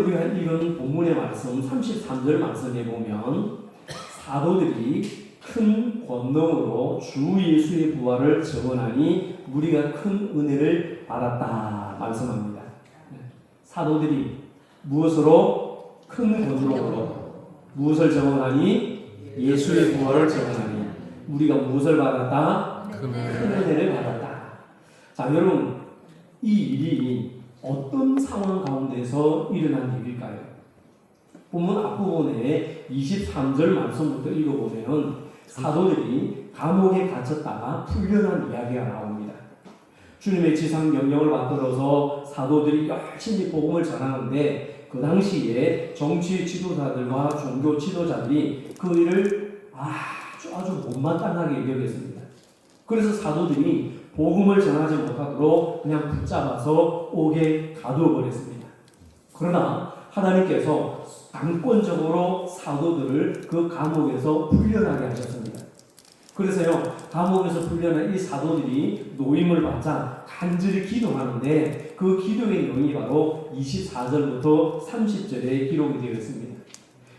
우리가 읽은 본문의 말씀 33절 말씀에 보면 사도들이 큰 권능으로 주 예수의 부활을 증언하니 무리가 큰 은혜를 받았다 말씀합니다. 사도들이 무엇으로? 큰 권능으로 무엇을 증언하니? 예수의 부활을 증언하니 우리가 무엇을 받았다? 큰 은혜를 받았다. 자, 여러분, 이 일이 어떤 상황 가운데서 일어난 일일까요? 본문 앞부분에 23절 말씀부터 읽어보면 사도들이 감옥에 갇혔다가 풀려난 이야기가 나옵니다. 주님의 지상 명령을 받들어서 사도들이 열심히 복음을 전하는데 그 당시에 정치 지도자들과 종교 지도자들이 그 일을 아주 못마땅하게 여겼습니다. 그래서 사도들이 복음을 전하지 못하도록 그냥 붙잡아서 옥에 가두어 버렸습니다. 그러나 하나님께서 강권적으로 사도들을 그 감옥에서 풀려나게 하셨습니다. 그래서요, 감옥에서 풀려난 이 사도들이 노임을 받자 간절히 기도하는데 그 기도의 내용이 바로 24절부터 30절에 기록이 되어 있습니다.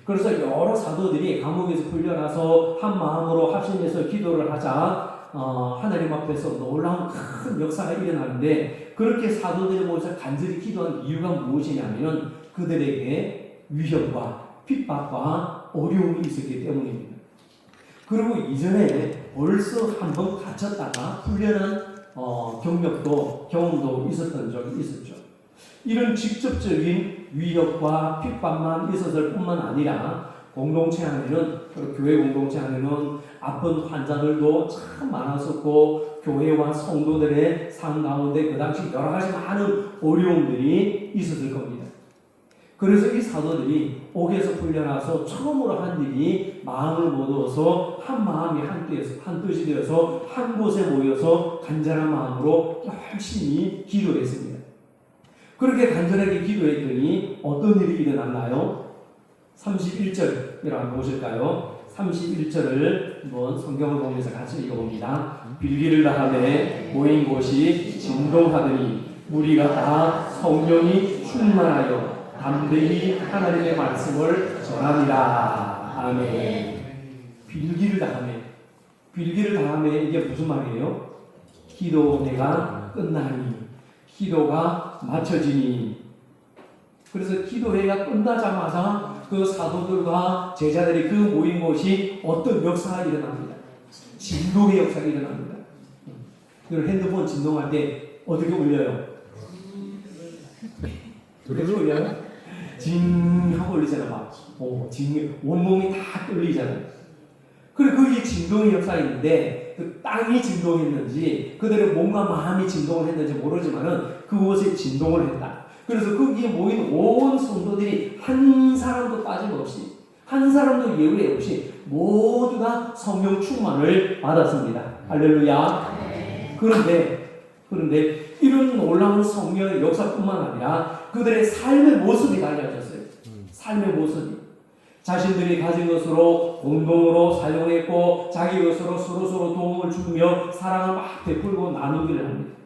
그래서 여러 사도들이 감옥에서 풀려나서 한 마음으로 합심해서 기도를 하자 하나님 앞에서 놀라운 큰 역사가 일어나는데, 그렇게 사도들이 모여서 간절히 기도한 이유가 무엇이냐면 그들에게 위협과 핍박과 어려움이 있었기 때문입니다. 그리고 이전에 벌써 한번 갇혔다가 풀려난 경험도 있었던 적이 있었죠. 이런 직접적인 위협과 핍박만 있었을 뿐만 아니라 공동체 안에는, 교회 공동체 안에는 아픈 환자들도 참 많았었고 교회와 성도들의 삶 가운데 그 당시 여러 가지 많은 어려움들이 있었을 겁니다. 그래서 이 사도들이 옥에서 풀려나서 처음으로 한 일이 마음을 모아서 한 마음이 한 뜻이 되어서 한 곳에 모여서 간절한 마음으로 열심히 기도했습니다. 그렇게 간절하게 기도했더니 어떤 일이 일어났나요? 31절이라고 한번 보실까요? 31절을 한번 성경을 보면서 같이 읽어봅니다. 빌기를 다하되 모인 곳이 진동하더니 무리가 다 성령이 충만하여 담대히 하나님의 말씀을 전합니다. 아멘. 빌기를 다하매 이게 무슨 말이에요? 기도회가 끝나니, 기도가 마쳐지니. 그래서 기도회가 끝나자마자 그 사도들과 제자들이 그 모인 곳이 어떤 역사가 일어납니다. 진동의 역사가 일어납니다. 여러분 핸드폰 진동할 때 어떻게 울려요? 어떻게 울려요? 징 하고 울리잖아. 막 온몸이 다 떨리잖아요. 그리고 그게 진동의 역사가 있는데 그 땅이 진동했는지 그들의 몸과 마음이 진동을 했는지 모르지만은 그곳에 진동을 했다. 그래서 거기에 모인 온 성도들이 한 사람도 빠짐없이, 한 사람도 예외 없이 모두 다 성령 충만을 받았습니다. 할렐루야. 그런데 이런 놀라운 성령의 역사뿐만 아니라 그들의 삶의 모습이 달라졌어요. 삶의 모습이. 자신들이 가진 것으로 공동으로 사용했고 자기 것으로 서로 도움을 주며 사랑을 막 베풀고 나누기를 합니다.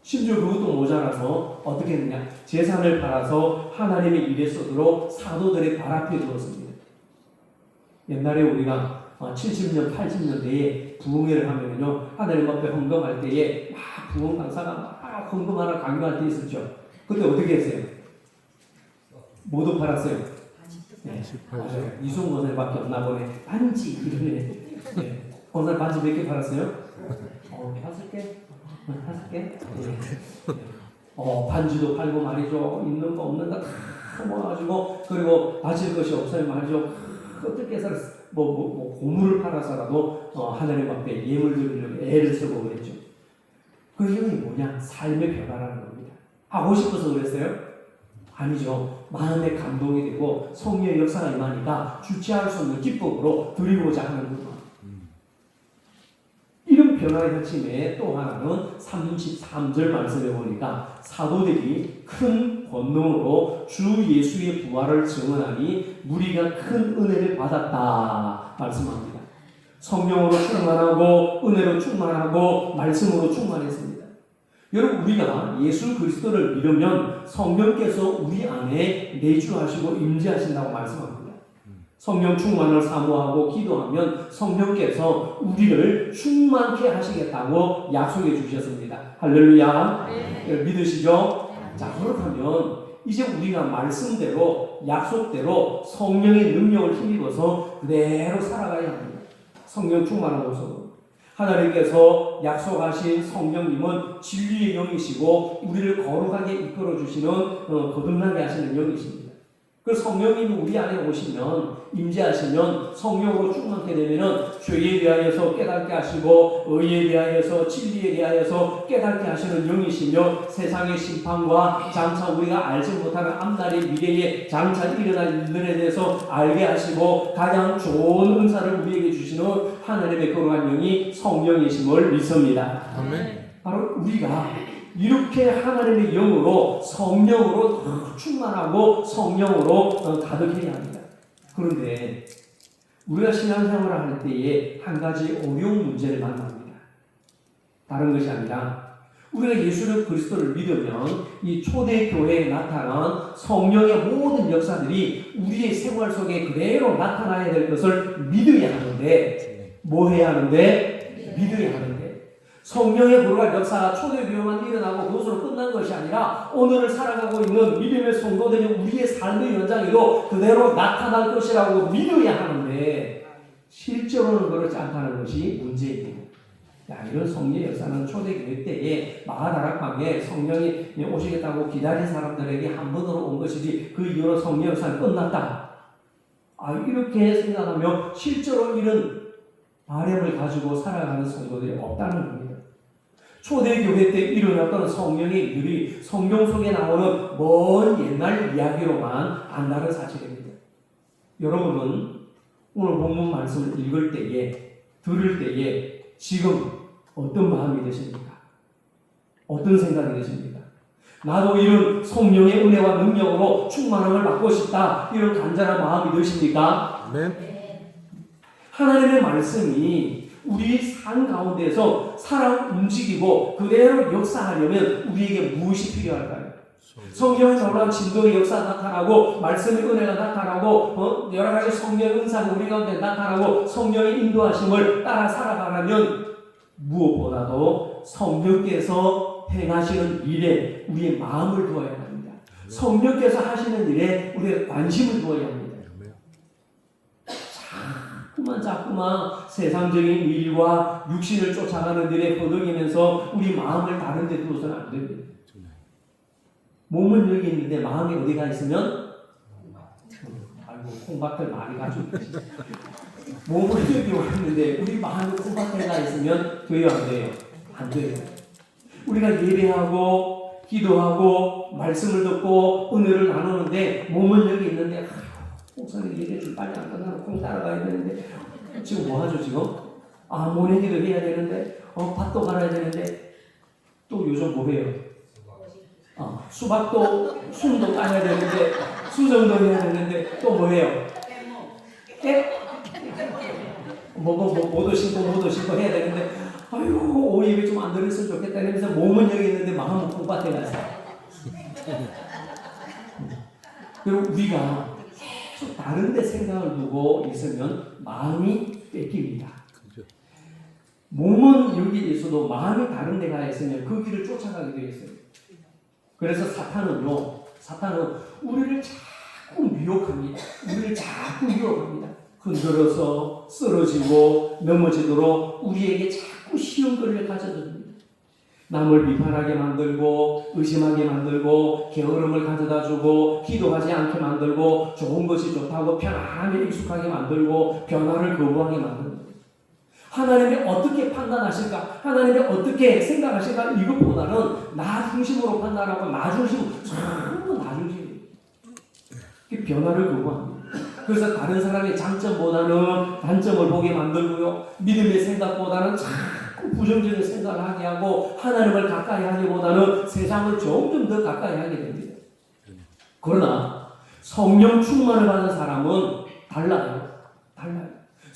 심지어 그것도 모자라서 어떻게 했느냐? 재산을 팔아서 하나님의 일에 쓰도록 사도들의 발 앞에 두었습니다. 옛날에 우리가 70년, 80년대에 부흥회를 하면요, 하나님 앞에 헌금할 때에 막 부흥 강사가 막 헌금하러 강요할 때 있었죠. 그때 어떻게 했어요? 모두 팔았어요. 네, 맞아요. 이승훈 권사님밖에 없나 보네. 반지 이러네. 네. 권사님 반지 몇 개 팔았어요? 5개? 반지도 팔고 말이죠. 있는 거 없는 거 다 모아가지고, 그리고 바칠 것이 없어요 말이죠. 어떻게 해서 고물을 팔아서라도 하나님 앞에 예물 드리려고 애를 쓰고 그랬죠. 그 이유는 뭐냐? 삶의 변화라는 겁니다. 하고 싶어서 그랬어요? 아니죠. 마음에 감동이 되고 성령의 역사가 임하니까 주체할 수 없는 기쁨으로 드리고자 하는 거죠. 이런 변화의 핵심에 또 하나는 33절 말씀에 보니까 사도들이 큰 권능으로 주 예수의 부활을 증언하니 무리가 큰 은혜를 받았다 말씀합니다. 성령으로 충만하고 은혜로 충만하고 말씀으로 충만했습니다. 여러분, 우리가 예수 그리스도를 믿으면 성령께서 우리 안에 내주하시고 임재하신다고 말씀합니다. 성령 충만을 사모하고 기도하면 성령께서 우리를 충만케 하시겠다고 약속해 주셨습니다. 할렐루야. 네. 믿으시죠? 자, 그렇다면 이제 우리가 말씀대로 약속대로 성령의 능력을 힘입어서 그대로 살아가야 합니다. 성령 충만하고서 하나님께서 약속하신 성령님은 진리의 영이시고 우리를 거룩하게 이끌어 주시는 거듭나게 하시는 영이십니다. 그 성령님이 우리 안에 오시면 임재하시면 성령으로 충만케 되면은 죄에 대하여서 깨닫게 하시고 의에 대하여서 진리에 대하여서 깨닫게 하시는 영이시며 세상의 심판과 장차 우리가 알지 못하는 앞날의 미래에 장차 일어날 일들에 대해서 알게 하시고 가장 좋은 은사를 우리에게 주시는 하나님의 거룩한 영이 성령이심을 믿습니다. 아멘. 바로 우리가 이렇게 하나님의 영으로 성령으로 충만하고 성령으로 가득해야 합니다. 그런데 우리가 신앙생활을 할 때에 한 가지 어려운 문제를 만납니다. 다른 것이 아니라 우리가 예수 그리스도를 믿으면 이 초대교회에 나타난 성령의 모든 역사들이 우리의 생활 속에 그대로 나타나야 될 것을 믿어야 하는데 뭐 해야 하는데? 믿어야 하는데 성령의 거룩한 역사가 초대교회만 일어나고 그것으로 끝난 것이 아니라 오늘을 살아가고 있는 믿음의 성도들이 우리의 삶의 현장에도 그대로 나타날 것이라고 믿어야 하는데 실제로는 그렇지 않다는 것이 문제입니다. 이런 성령의 역사는 초대교회 때에 마가다락방에 성령이 오시겠다고 기다린 사람들에게 한 번으로 온 것이지 그 이후로 성령 역사는 끝났다. 이렇게 생각하면 실제로 이런 바램을 가지고 살아가는 성도들이 없다는 겁니다. 초대교회 때 일어났던 성령의 일들이 성경 속에 나오는 먼 옛날 이야기로만 안다는 사실입니다. 여러분은 오늘 본문 말씀을 읽을 때에 들을 때에 지금 어떤 마음이 되십니까? 어떤 생각이 되십니까? 나도 이런 성령의 은혜와 능력으로 충만함을 받고 싶다 이런 간절한 마음이 드십니까? 네. 하나님의 말씀이 우리 삶 가운데서 살아 움직이고 그대로 역사하려면 우리에게 무엇이 필요할까요? 성경에 놀라운 진동의 역사 나타나고 말씀의 은혜가 나타나고 여러 가지 성령의 은사가 우리 가운데 나타나고 성령의 인도하심을 따라 살아가려면 무엇보다도 성령께서 행하시는 일에 우리의 마음을 두어야 합니다. 성령께서 하시는 일에 우리의 관심을 두어야 합니다. 자꾸만 세상적인 일과 육신을 쫓아가는 일에 허덕이면서 우리 마음을 다른 데 두어서는 안 됩니다. 몸은 여기 있는데 마음이 어디가 있으면 콩밭을 많이 가지고 계시죠. 몸은 여기 왔는데 우리 마음이 콩밭에 가 있으면 돼요 안 돼요? 안 돼요. 우리가 예배하고 기도하고 말씀을 듣고 은혜를 나누는데 몸은 여기 있는데 목사님 예배 좀 빨리 안 끝나고 콩 따라가야 되는데 지금 뭐 하죠 지금? 모내기도 해야 되는데 밭도 갈아야 되는데 또 요즘 뭐 해요? 수박도 순도 따야 되는데 수정도 해야 되는데 또 뭐 해요? 뭐도 심고 해야 되는데 아이고 예배 좀 안 들었으면 좋겠다 이러면서 몸은 여기 있는데 마음은 콩밭에 가서 그리고 우리가 계속 다른 데 생각을 두고 있으면 마음이 뺏깁니다. 몸은 여기 있어도 마음이 다른 데 가 있으면 그 길을 쫓아가게 되어 있어요. 그래서 사탄은 우리를 자꾸 미혹합니다. 우리를 자꾸 유혹합니다. 흔들어서 쓰러지고 넘어지도록 우리에게 자꾸 시험거리를 가져다 남을 비판하게 만들고 의심하게 만들고 게으름을 가져다 주고 기도하지 않게 만들고 좋은 것이 좋다고 편안하게 익숙하게 만들고 변화를 거부하게 만듭니다. 하나님이 어떻게 판단하실까? 하나님이 어떻게 생각하실까? 이것보다는 나 중심으로 판단하고 나 중심으로 전부 나 중심으로 변화를 거부합니다. 그래서 다른 사람의 장점보다는 단점을 보게 만들고요. 믿음의 생각보다는 자꾸 부정적인 생각을 하게 하고 하나님을 가까이 하기보다는 세상을 점점 더 가까이 하게 됩니다. 그러나 성령 충만을 받은 사람은 달라요.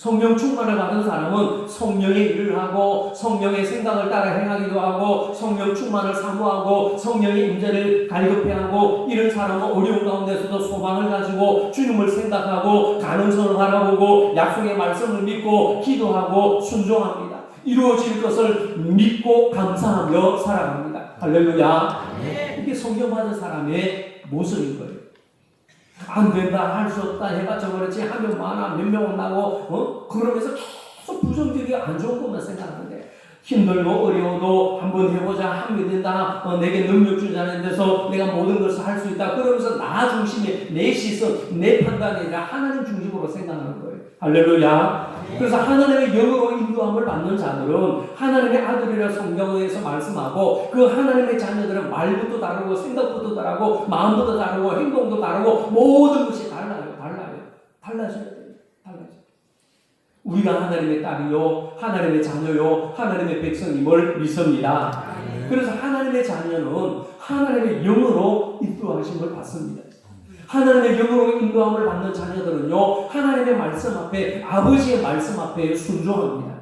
성령 충만을 받은 사람은 성령의 일을 하고 성령의 생각을 따라 행하기도 하고 성령 충만을 사모하고 성령의 임재를 갈급해하고 이런 사람은 어려운 가운데서도 소망을 가지고 주님을 생각하고 가능성을 바라보고 약속의 말씀을 믿고 기도하고 순종합니다. 이루어질 것을 믿고 감사하며 살아갑니다. 할렐루야. 이게 성령 받은 사람의 모습인 거예요. 안 된다, 할 수 없다, 해봤자 그렇지, 하면 많아, 몇 명 온다고, 그러면서 계속 부정적이고 안 좋은 것만 생각하는데, 힘들고 어려워도 한번 해보자, 하면 된다, 내게 능력 주자는 데서 내가 모든 것을 할 수 있다, 그러면서 나 중심에 내 시선, 내 판단이 아니라 하나님 중심으로 생각하는 거예요. 할렐루야. 그래서 하나님의 영으로 인도함을 받는 자들은 하나님의 아들이라 성경에서 말씀하고 그 하나님의 자녀들은 말부터 다르고 생각부터 다르고 마음부터 다르고 행동도 다르고 모든 것이 달라져야 돼요. 우리가 하나님의 딸이요 하나님의 자녀요 하나님의 백성임을 믿습니다. 그래서 하나님의 자녀는 하나님의 영으로 인도하심을 받습니다. 하나님의 영으로 인도함을 받는 자녀들은요 하나님의 말씀 앞에 아버지의 말씀 앞에 순종합니다.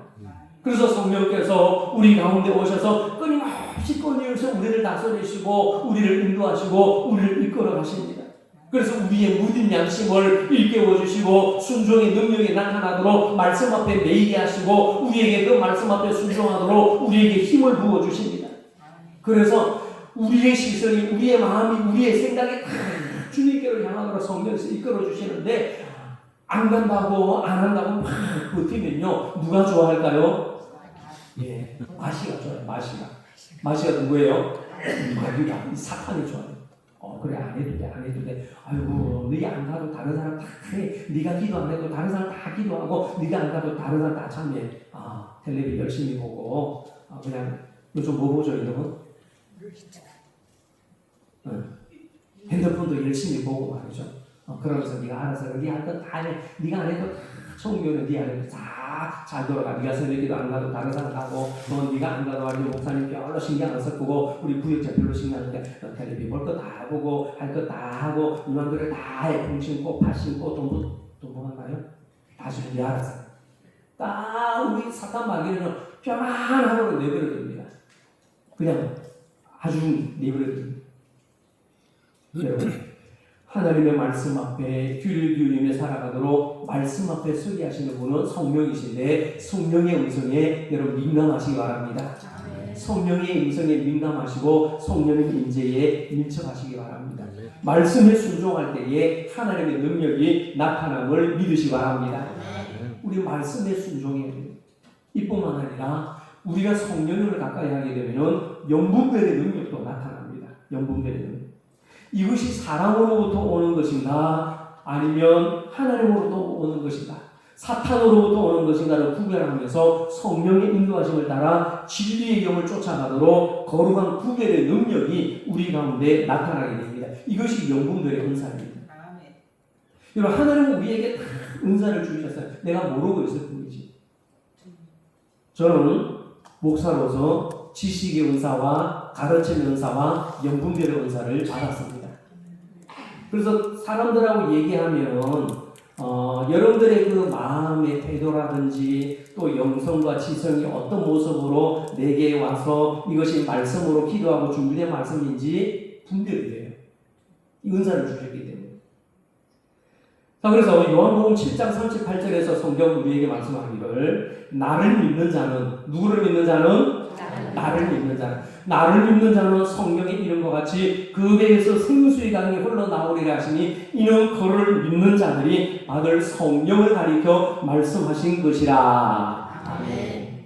그래서 성령께서 우리 가운데 오셔서 끊임없이 우리를 다스리시고 우리를 인도하시고 우리를 이끌어 가십니다. 그래서 우리의 무딘 양심을 일깨워 주시고 순종의 능력이 나타나도록 말씀 앞에 매이게 하시고 우리에게 그 말씀 앞에 순종하도록 우리에게 힘을 부어 주십니다. 그래서 우리의 시선이 우리의 마음이 우리의 생각이 주님께로 향하도록 성령에서 이끌어 주시는데 안 간다고 안 한다고 막 버티면요 누가 좋아할까요? 예, 마시가 좋아요. 마시가 누구예요? 마귀가 사탄이 좋아요. 그래 안 해도 돼. 아이고 네가 안 가도 다른 사람 다 해. 네가 기도 안 해도 다른 사람 다 기도하고 네가 안 가도 다른 사람 다 참여. 텔레비 열심히 보고 그냥 요즘 뭐 보죠 이놈은? 핸드폰도 열심히 보고 말이죠. 그러면서 네가 알아서 네가 할 것 다 해. 네가 안 해도 성교는 네 안에 잘 돌아가. 네가 새벽에도 안 가도 다른 사람 가고 네가 안 가도 우리 목사님 별로 신경 안 썼고 우리 부역자 별로 신경 안 쓰는데 텔레비 볼 거 다 보고 할 거 다 하고 이만들을 다 해. 품 신고 팥 신고 돈 모았나요? 다시 네 알아서. 딱 우리 사탄 마귀는 편안함으로 내버려둡니다. 그냥 아주 내버려둡니다. 여러분 하나님의 말씀 앞에 귀를 기울이며 살아가도록 말씀 앞에 서게 하시는 분은 성령이신데 성령의 음성에 여러분 민감하시기 바랍니다. 성령의 음성에 민감하시고 성령의 임재에 밀접하시기 바랍니다. 말씀에 순종할 때에 하나님의 능력이 나타남을 믿으시기 바랍니다. 우리 말씀에 순종해야 돼요. 이뿐만 아니라 우리가 성령을 가까이 하게 되면 영분별의 능력도 나타납니다. 영분별의 능력. 이것이 사람으로부터 오는 것인가 아니면 하나님으로부터 오는 것인가 사탄으로부터 오는 것인가를 구별하면서 성령의 인도하심을 따라 진리의 영을 쫓아가도록 거룩한 구별의 능력이 우리 가운데 나타나게 됩니다. 이것이 영분별의 은사입니다. 여러분 하나님은 우리에게 다 은사를 주셨어요. 내가 모르고 있을 뿐이지. 저는 목사로서 지식의 은사와 가르침의 은사와 영분별의 은사를 받았습니다. 그래서 사람들하고 얘기하면 여러분들의 그 마음의 태도라든지 또 영성과 지성이 어떤 모습으로 내게 와서 이것이 말씀으로 기도하고 준비된 말씀인지 분별이 돼요. 이 은사를 주셨기 때문에. 자, 그래서 요한복음 7장 38절에서 성경 우리에게 말씀하기를 나를 믿는 자는 누구를 믿는 자는? 나를 믿는 자는 나를 믿는 자는 성경의 이름과 같이 그 배에서 생수의 강이 흘러나오리라 하시니 이는 그를 믿는 자들이 받을 성령을 가리켜 말씀하신 것이라. 아멘.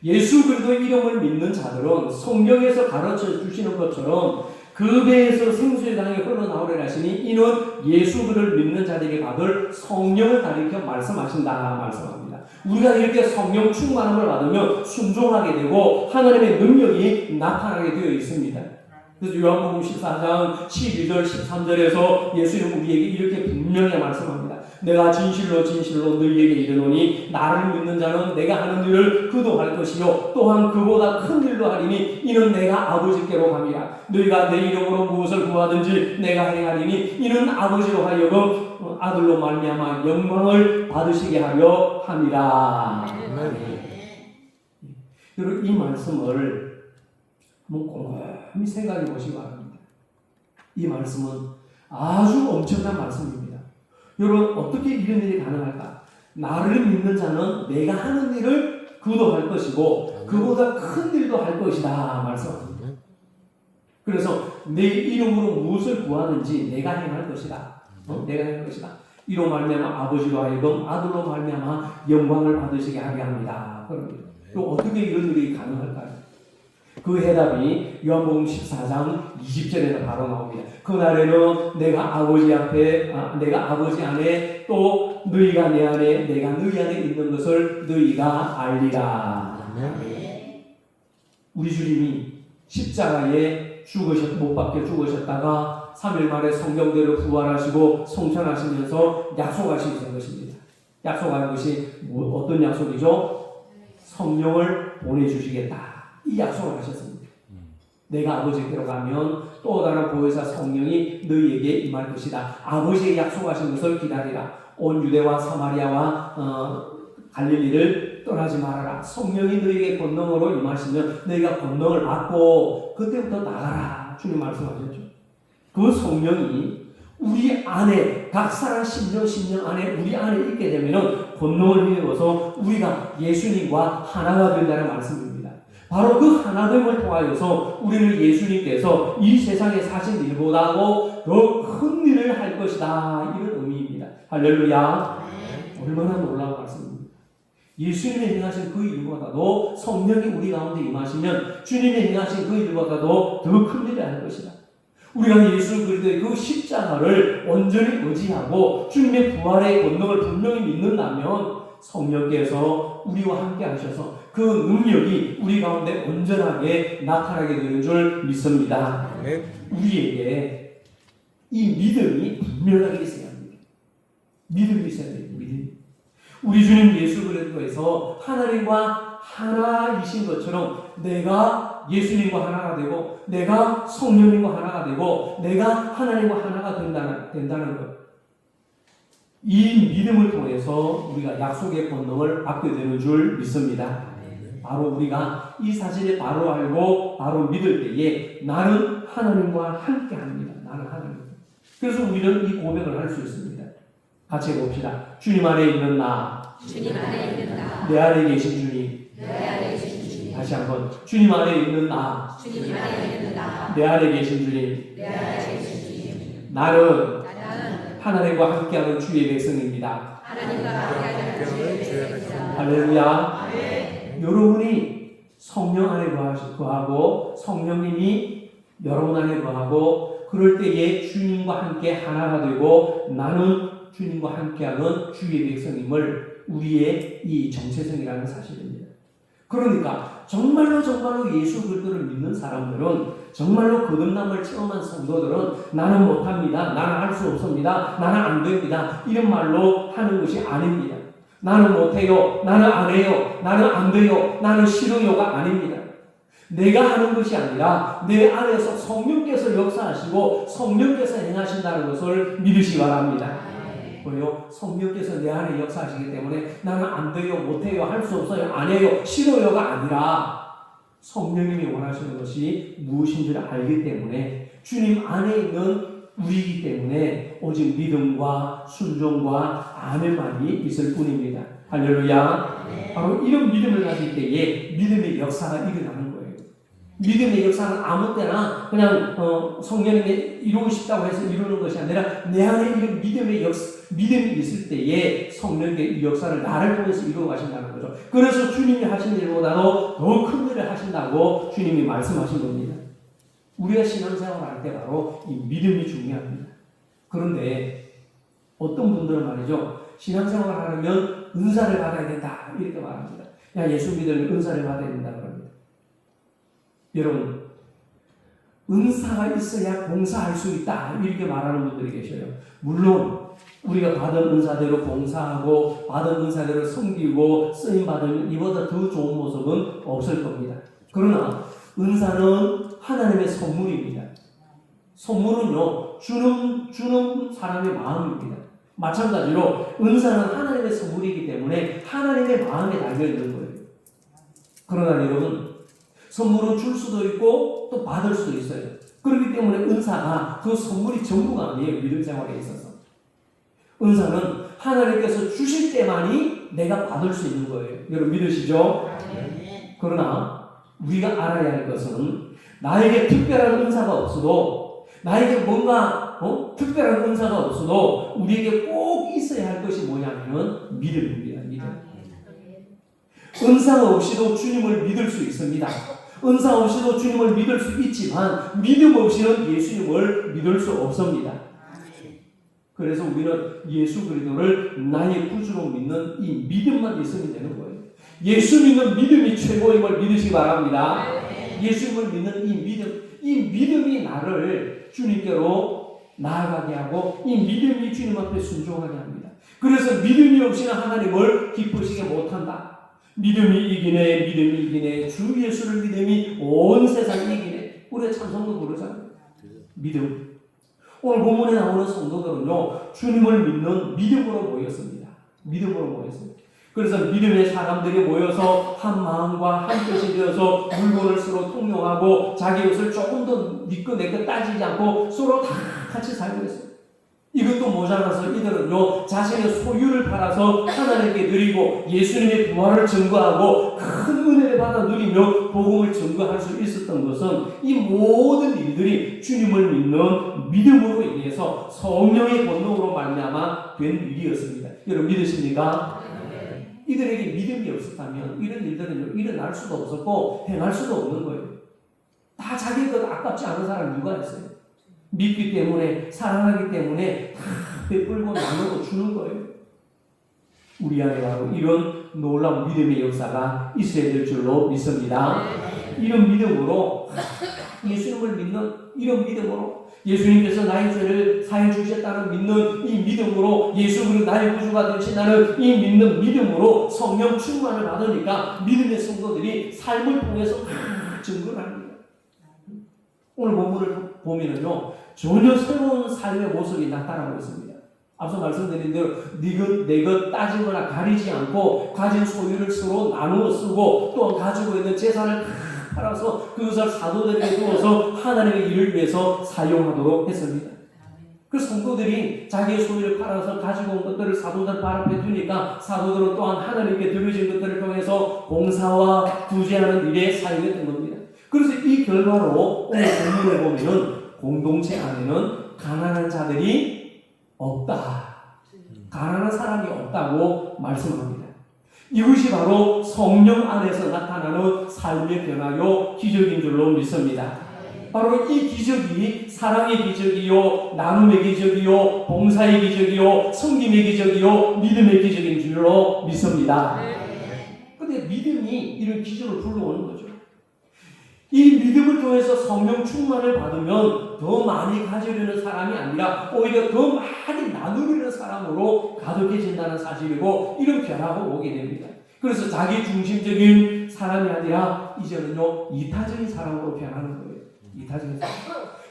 예수 그리스도 이름을 믿는 자들은 성경에서 가르쳐 주시는 것처럼 그 배에서 생수의 강이 흘러나오리라 하시니 이는 예수 그를 믿는 자들에게 받을 성령을 가리켜 말씀하신다 말씀합니다. 우리가 이렇게 성령 충만함을 받으면 순종하게 되고 하나님의 능력이 나타나게 되어 있습니다. 그래서 요한복음 14장 12절 13절에서 예수님은 우리에게 이렇게 분명히 말씀합니다. 내가 진실로 너희에게 이르노니 나를 믿는 자는 내가 하는 일을 그도 할 것이요 또한 그보다 큰 일도 하리니 이는 내가 아버지께로 감이라. 너희가 내 이름으로 무엇을 구하든지 내가 행하리니 이는 아버지로 하여금 아들로 말미암아 영광을 받으시게 하려 함이라. 여러분 이 말씀을 한번 곰곰이 생각해 보시기 바랍니다. 이 말씀은 아주 엄청난 말씀입니다. 여러분 어떻게 이런 일이 가능할까? 나를 믿는 자는 내가 하는 일을 그도 할 것이고 그보다 큰 일도 할 것이다 말씀합니다. 그래서 내 이름으로 무엇을 구하는지 내가 행할 것이다. 내가 행할 것이다. 이로 말미암아 아버지로 하여금 아들로 말미암아 영광을 받으시게 하게 합니다. 그럽니다. 또 어떻게 이런 일이 가능할까요? 그 해답이 요한복음 14장 20절에는 바로 나옵니다. 그날에는 내가 아버지 앞에 내가 아버지 안에 또 너희가 내 안에 내가 너희 안에 있는 것을 너희가 알리라. 우리 주님이 십자가에 못 박혀 죽으셨다가 3일 만에 성경대로 부활하시고 성천하시면서 약속하신 것입니다. 약속한 것이 어떤 약속이죠? 성령을 보내주시겠다. 이 약속을 하셨습니다. 내가 아버지께로 가면 또 다른 보혜사 성령이 너희에게 임할 것이다. 아버지의 약속하신 것을 기다리라. 온 유대와 사마리아와 갈릴리를 떠나지 말아라. 성령이 너희에게 권능으로 임하시면 너희가 권능을 받고 그때부터 나가라. 주님 말씀하셨죠. 그 성령이 우리 안에 각 사람 심령 안에 우리 안에 있게 되면은 권능을 힘입어서 우리가 예수님과 하나가 된다는 말씀입니다. 바로 그 하나됨을 통하여서 우리는 예수님께서 이 세상에 사신 일보다도 더 큰 일을 할 것이다. 이런 의미입니다. 할렐루야. 얼마나 놀라운 말씀입니다. 예수님이 행하신 그 일보다도 성령이 우리 가운데 임하시면 주님이 행하신 그 일보다도 더 큰 일을 할 것이다. 우리가 예수 그리스도의 그 십자가를 온전히 의지하고 주님의 부활의 권능을 분명히 믿는다면 성령께서 우리와 함께 하셔서 그 능력이 우리 가운데 온전하게 나타나게 되는 줄 믿습니다. 우리에게 이 믿음이 분명하게 있어야 합니다. 믿음이 있어야 됩니다. 우리 주님 예수 그리스도에서 하나님과 하나이신 것처럼 내가 예수님과 하나가 되고 내가 성령님과 하나가 되고 내가 하나님과 하나가 된다는 것. 이 믿음을 통해서 우리가 약속의 권능을 받게 되는 줄 믿습니다. 바로 우리가 이 사실을 바로 알고 바로 믿을 때에 나는 하나님과 함께 합니다. 나는 하나님. 그래서 우리는 이 고백을 할 수 있습니다. 같이 해봅시다. 주님 안에 있는 나. 주님 안에 있는 나. 내 안에 계신 주님. 내 안에 계신 주님. 다시 한번. 주님 안에 있는 나. 주님 안에 있는 나. 내 안에 계신 주님. 내 안에 계신 주님. 나는 하나님과 함께하는 주의 백성입니다. 하나님과 함께하는 주의 백성입니다. 할렐루야. 여러분이 성령 안에 거하고 성령님이 여러분 안에 거하고 그럴 때에 주님과 함께 하나가 되고 나는 주님과 함께하는 주의 백성임을 우리의 이 정체성이라는 사실입니다. 그러니까 정말로 예수 그리스도를 믿는 사람들은 정말로 거듭남을 체험한 성도들은 나는 못합니다. 나는 할 수 없습니다. 나는 안 됩니다. 이런 말로 하는 것이 아닙니다. 나는 못해요. 나는 안 해요. 나는 안 돼요. 나는 싫어요가 아닙니다. 내가 하는 것이 아니라 내 안에서 성령께서 역사하시고 성령께서 행하신다는 것을 믿으시기 바랍니다. 왜요? 성령께서 내 안에 역사하시기 때문에 나는 안 돼요, 못해요, 할 수 없어요, 안 해요, 싫어요가 아니라 성령님이 원하시는 것이 무엇인 줄 알기 때문에 주님 안에 있는 우리이기 때문에 오직 믿음과 순종과 아멘만이 있을 뿐입니다. 할렐루야. 바로 이런 믿음을 가질 때에 믿음의 역사가 일어나는 거예요. 믿음의 역사는 아무 때나 그냥 성령님이 이루고 싶다고 해서 이루는 것이 아니라 내 안에 이런 믿음이 있을 때에 성령의 이 역사를 나를 통해서 이루어 가신다는 거죠. 그래서 주님이 하신 일보다도 더 큰 일을 하신다고 주님이 말씀하신 겁니다. 우리가 신앙생활을 할 때 바로 이 믿음이 중요합니다. 그런데 어떤 분들은 말이죠. 신앙생활을 하려면 은사를 받아야 된다 이렇게 말합니다. 야, 예수 믿으면 은사를 받아야 된다 그럽니다. 여러분, 은사가 있어야 봉사할 수 있다 이렇게 말하는 분들이 계셔요. 물론 우리가 받은 은사대로 봉사하고 받은 은사대로 섬기고 쓰임받으면 이보다 더 좋은 모습은 없을 겁니다. 그러나 은사는 하나님의 선물입니다. 선물은요 주는 사람의 마음입니다. 마찬가지로 은사는 하나님의 선물이기 때문에 하나님의 마음에 달려 있는 거예요. 그러나 여러분, 선물은 줄 수도 있고 또 받을 수도 있어요. 그렇기 때문에 은사가 그 선물이 전부가 아니에요. 믿음 생활에 있어서. 은사는 하나님께서 주실 때만이 내가 받을 수 있는 거예요. 여러분 믿으시죠? 그러나 우리가 알아야 할 것은 나에게 특별한 은사가 없어도, 나에게 뭔가 특별한 은사가 없어도 우리에게 꼭 있어야 할 것이 뭐냐면 믿음입니다. 믿음. 은사 없이도 주님을 믿을 수 있습니다. 은사 없이도 주님을 믿을 수 있지만 믿음 없이는 예수님을 믿을 수 없습니다. 그래서 우리는 예수 그리스도를 나의 구주로 믿는 이 믿음만 있으면 되는 거예요. 예수 믿는 믿음이 최고임을 믿으시기 바랍니다. 예수님을 믿는 이 믿음이 나를 주님께로 나아가게 하고 이 믿음이 주님 앞에 순종하게 합니다. 그래서 믿음이 없이는 하나님을 기쁘시게 못한다. 믿음이 이기네 주 예수를 믿음이 온 세상이 이기네. 우리가 찬송도 부르잖아요. 믿음. 오늘 본문에 나오는 성도들은요, 주님을 믿는 믿음으로 모였습니다. 믿음으로 모였습니다. 그래서 믿음의 사람들이 모여서 한 마음과 한 뜻이 되어서 물건을 서로 통용하고 자기 것을 조금 더 니꺼 내꺼 따지지 않고 서로 다 같이 살고 있어요. 이것도 모자라서 이들은요, 자신의 소유를 팔아서 하나님께 드리고 예수님의 부활을 증거하고 큰 은혜를 받아 누리며 복음을 증거할 수 있었던 것은 이 모든 일들이 주님을 믿는 믿음으로 인해서 성령의 권능으로 말미암아 된 일이었습니다. 여러분 믿으십니까? 이들에게 믿음이 없었다면 이런 일들은 일어날 수도 없었고 행할 수도 없는 거예요. 다 자기 것 아깝지 않은 사람 누가 있어요? 믿기 때문에, 사랑하기 때문에 다 베풀고 나누고 주는 거예요. 우리 안에 바로 이런 놀라운 믿음의 역사가 있어야 될 줄로 믿습니다. 이런 믿음으로, 예수님을 믿는 이런 믿음으로, 예수님께서 나의 죄를 사해 주셨다는 믿는 이 믿음으로, 예수 그리스도 나의 구주가 되신다는 이 믿는 믿음으로 성령 충만을 받으니까 믿음의 성도들이 삶을 통해서 증거를 합니다. 오늘 본문을 보면은요, 전혀 새로운 삶의 모습이 나타나고 있습니다. 앞서 말씀드린 대로 네 것 따지거나 가리지 않고 가진 소유를 서로 나누어 쓰고 또 가지고 있는 재산을 다 팔아서 그것을 사도들에게 주어서 하나님의 일을 위해서 사용하도록 했습니다. 그 성도들이 자기의 소유를 팔아서 가지고 온 것들을 사도들 발 앞에 두니까 사도들은 또한 하나님께 드려진 것들을 통해서 봉사와 구제하는 일에 사용했던 겁니다. 그래서 이 결과로 오늘 본문에 보면은 공동체 안에는 가난한 자들이 없다. 가난한 사람이 없다고 말씀합니다. 이것이 바로 성령 안에서 나타나는 삶의 변화요 기적인 줄로 믿습니다. 바로 이 기적이 사랑의 기적이요, 나눔의 기적이요, 봉사의 기적이요, 섬김의 기적이요, 믿음의 기적인 줄로 믿습니다. 그런데 믿음이 이런 기적을 불러오는 거죠. 이 믿음을 통해서 성령 충만을 받으면 더 많이 가지려는 사람이 아니라 오히려 더 많이 나누려는 사람으로 가득해진다는 사실이고, 이런 변화가 오게 됩니다. 그래서 자기 중심적인 사람이 아니라 이제는요, 이타적인 사람으로 변하는 거예요. 이타적인 사람.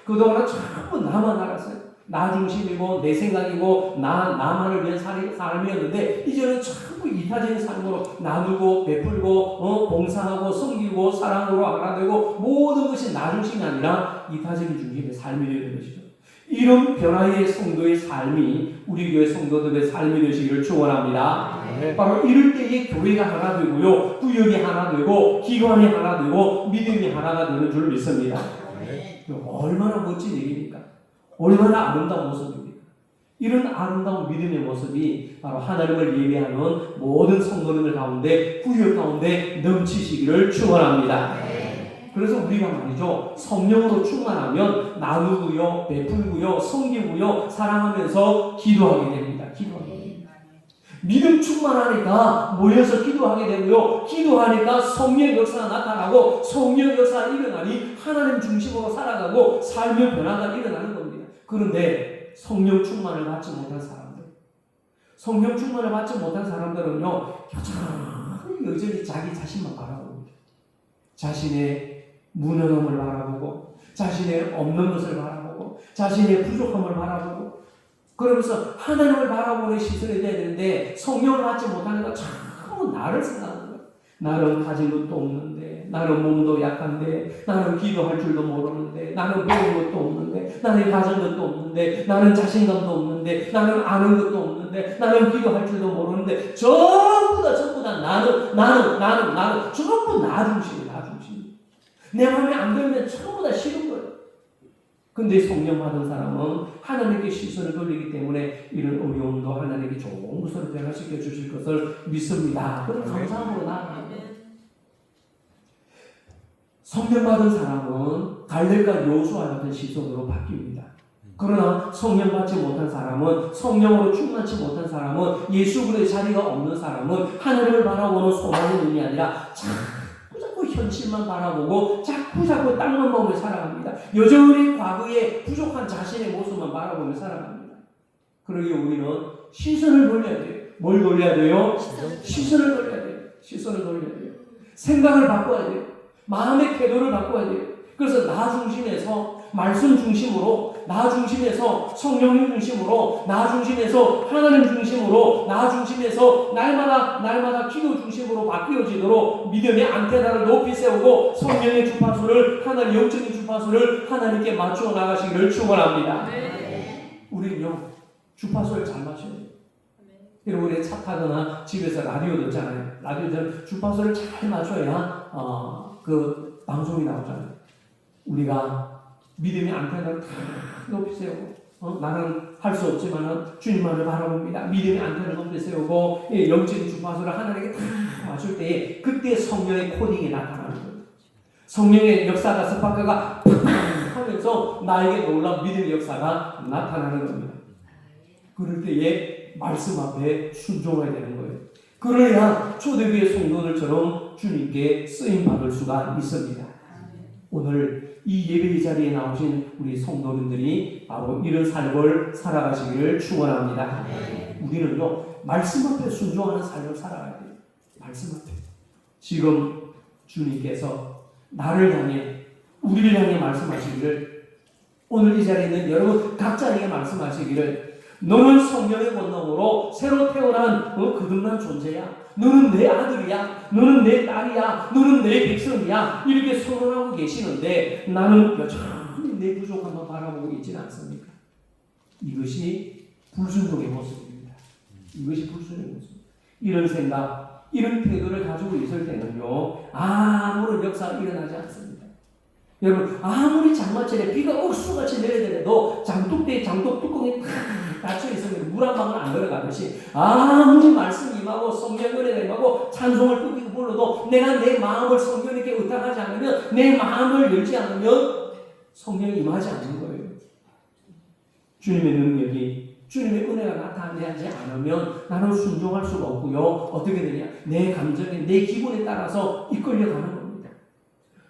그동안은 전부 나만 알았어요. 나 중심이고 내 생각이고 나만을 위한 삶이었는데 이제는 전부 이타적인 삶으로 나누고 베풀고 봉사하고 섬기고 사랑으로 알아내고 모든 것이 나 중심이 아니라 이타적인 중심의 삶이 되는 것이죠. 이런 변화의 성도의 삶이 우리 교회 성도들의 삶이 되시기를 축원합니다. 바로 이럴 때에 교회가 하나 되고요, 구역이 하나 되고 기관이 하나 되고 믿음이 하나가 되는 줄 믿습니다. 얼마나 멋진 얘기입니까? 얼마나 아름다운 모습입니까? 이런 아름다운 믿음의 모습이 바로 하나님을 예배하는 모든 성도님들 가운데, 구역 가운데 넘치시기를 축원합니다. 그래서 우리가 말이죠, 성령으로 충만하면 나누고요, 베풀고요, 섬기고요, 사랑하면서 기도하게 됩니다. 기도하게 됩니다. 믿음 충만하니까 모여서 기도하게 되고요, 기도하니까 성령 역사가 나타나고 성령 역사가 일어나니 하나님 중심으로 살아가고 삶의 변화가 일어나는 겁니다. 그런데 성령 충만을 받지 못한 사람들, 성령 충만을 받지 못한 사람들은요, 여전히 자기 자신만 바라봅니다. 자신의 무능함을 바라보고, 자신의 없는 것을 바라보고, 자신의 부족함을 바라보고, 그러면서 하나님을 바라보는 시선이 돼야 되는데 성령을 받지 못하니까 자꾸 나를 생각하는 거예요. 나는 가진 것도 없는데, 나는 몸도 약한데, 나는 기도할 줄도 모르는데, 나는 배운 것도 없는데, 나는 가진 것도 없는데, 나는 자신감도 없는데, 나는 아는 것도 없는데, 나는 기도할 줄도 모르는데, 전부 다 나는 전부 나 중심이에요. 나 중심. 내 마음에 안 들면 전부 다 싫은 거예요. 근데 성령 받은 사람은 하나님께 시선을 돌리기 때문에 이런 어려움도 하나님께 좋은 것으로 변화시켜 주실 것을 믿습니다. 그런 감사함으로 나아갑니다. 성령 받은 사람은 갈렙과 여호수아 같은 시선으로 바뀝니다. 그러나 성령 받지 못한 사람은, 성령으로 충만치 못한 사람은, 예수 그리스도의 자리가 없는 사람은 하나님을 바라보는 소망의 눈이 아니라 자꾸 현실만 바라보고 자꾸 땅만 보며 살아갑니다. 여전히 과거의 부족한 자신의 모습만 바라보며 살아갑니다. 그러기에 우리는 시선을 돌려야 돼요. 뭘 돌려야 돼요? 시선을 돌려야 돼요. 시선을 돌려야 돼요. 생각을 바꿔야 돼요. 마음의 태도를 바꿔야 돼요. 그래서 나 중심에서, 말씀 중심으로, 나 중심에서, 성령님 중심으로, 나 중심에서, 하나님 중심으로, 나 중심에서 날마다 기도 중심으로 바뀌어지도록 믿음의 안테나를 높이 세우고 성령의 주파수를, 하나님 영적인 주파수를 하나님께 맞추어 나가시기를 축원합니다. 우리는요, 주파수를 잘 맞춰야 돼요. 여러분, 우리 차 타거나 집에서 라디오 듣잖아요. 라디오는 주파수를 잘 맞춰야 그 방송이 나오잖아요. 우리가 믿음의 안테나를 다 높이 세우고, 나는 할 수 없지만 주님만을 바라봅니다. 믿음의 안테나를 높이 세우고 영적인 주파수를 하나님께 다 맞출 때에 그때 성령의 코딩이 나타나는 거예요. 성령의 역사가, 스파크가 하면서 나에게 놀라운 믿음의 역사가 나타나는 겁니다. 그럴 때에 말씀 앞에 순종해야 되는 거예요. 그래야 초대교회 성도들처럼 주님께 쓰임받을 수가 있습니다. 오늘 이 예배의 자리에 나오신 우리 성도님들이 바로 이런 삶을 살아가시기를 축원합니다. 우리는요, 말씀 앞에 순종하는 삶을 살아가야 돼요. 말씀 앞에. 지금 주님께서 나를 향해, 우리를 향해 말씀하시기를, 오늘 이 자리에 있는 여러분 각자에게 말씀하시기를, 너는 성령의 권능으로 새로 태어난 거듭난 존재야. 너는 내 아들이야. 너는 내 딸이야. 너는 내 백성이야. 이렇게 선언하고 계시는데 나는 여전히 내 부족함만 바라보고 있지는 않습니까? 이것이 불순종의 모습입니다. 이것이 불순종의 모습. 이런 생각, 이런 태도를 가지고 있을 때는요, 아무런 역사가 일어나지 않습니다. 여러분, 아무리 장마철에 비가 억수같이 내려더라도 장독대에 장독 뚜껑이 탁 닫혀 있으면 물 한 방울 안 들어가듯이, 아무리 말씀 임하고 성령 은혜가 임하고 찬송을 뚝이고 불러도 내가 내 마음을 성령에게 의탁하지 않으면, 내 마음을 열지 않으면 성령이 임하지 않는 거예요. 주님의 능력이, 주님의 은혜가 나타나지 않으면 나는 순종할 수가 없고요. 어떻게 되냐? 내 감정에, 내 기분에 따라서 이끌려가는 겁니다.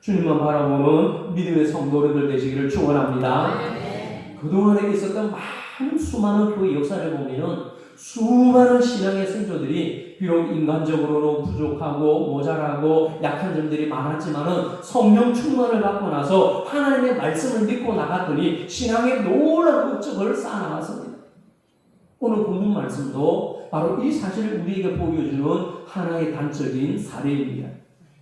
주님만 바라보는 믿음의 성도들 되시기를 축원합니다. 그동안에 있었던 많은 수많은 교회 역사를 보면 수많은 신앙의 선조들이 비록 인간적으로는 부족하고 모자라고 약한 점들이 많았지만 성령 충만을 받고 나서 하나님의 말씀을 믿고 나갔더니 신앙의 놀라운 업적을 쌓아나갔습니다. 오늘 본문 말씀도 바로 이 사실을 우리에게 보여주는 하나의 단적인 사례입니다.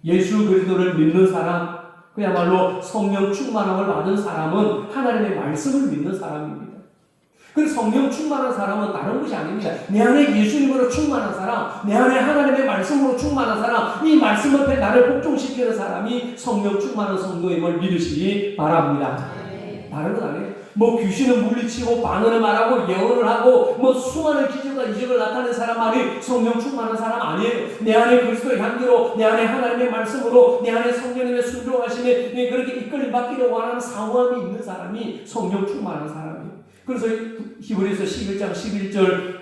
예수 그리스도를 믿는 사람, 그야말로 성령 충만함을 받은 사람은 하나님의 말씀을 믿는 사람입니다. 그 성령 충만한 사람은 다른 것이 아닙니다. 내 안에 예수님으로 충만한 사람, 내 안에 하나님의 말씀으로 충만한 사람, 이 말씀 앞에 나를 복종시키는 사람이 성령 충만한 성도임을 믿으시기 바랍니다. 다른 건 아니에요. 뭐 귀신을 물리치고 방언을 말하고 예언을 하고 뭐 수많은 기적과 이적을 나타낸 사람만이 성령 충만한 사람 아니에요. 내 안에 그리스도의 향기로, 내 안에 하나님의 말씀으로, 내 안에 성령님의 순종하심에 그렇게 이끌림 받기를 원하는 사모함이 있는 사람이 성령 충만한 사람이에요. 그래서 히브리서 11장 1절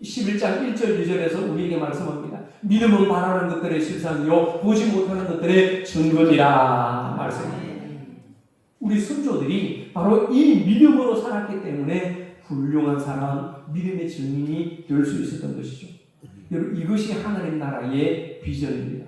1절 2절에서 우리에게 말씀합니다. 믿음은 바라는 것들의 실상이요 보지 못하는 것들의 증거니라 말씀합니다. 우리 선조들이 바로 이 믿음으로 살았기 때문에 훌륭한 사람, 믿음의 증인이 될 수 있었던 것이죠. 여러분, 이것이 하나님 나라의 비전입니다.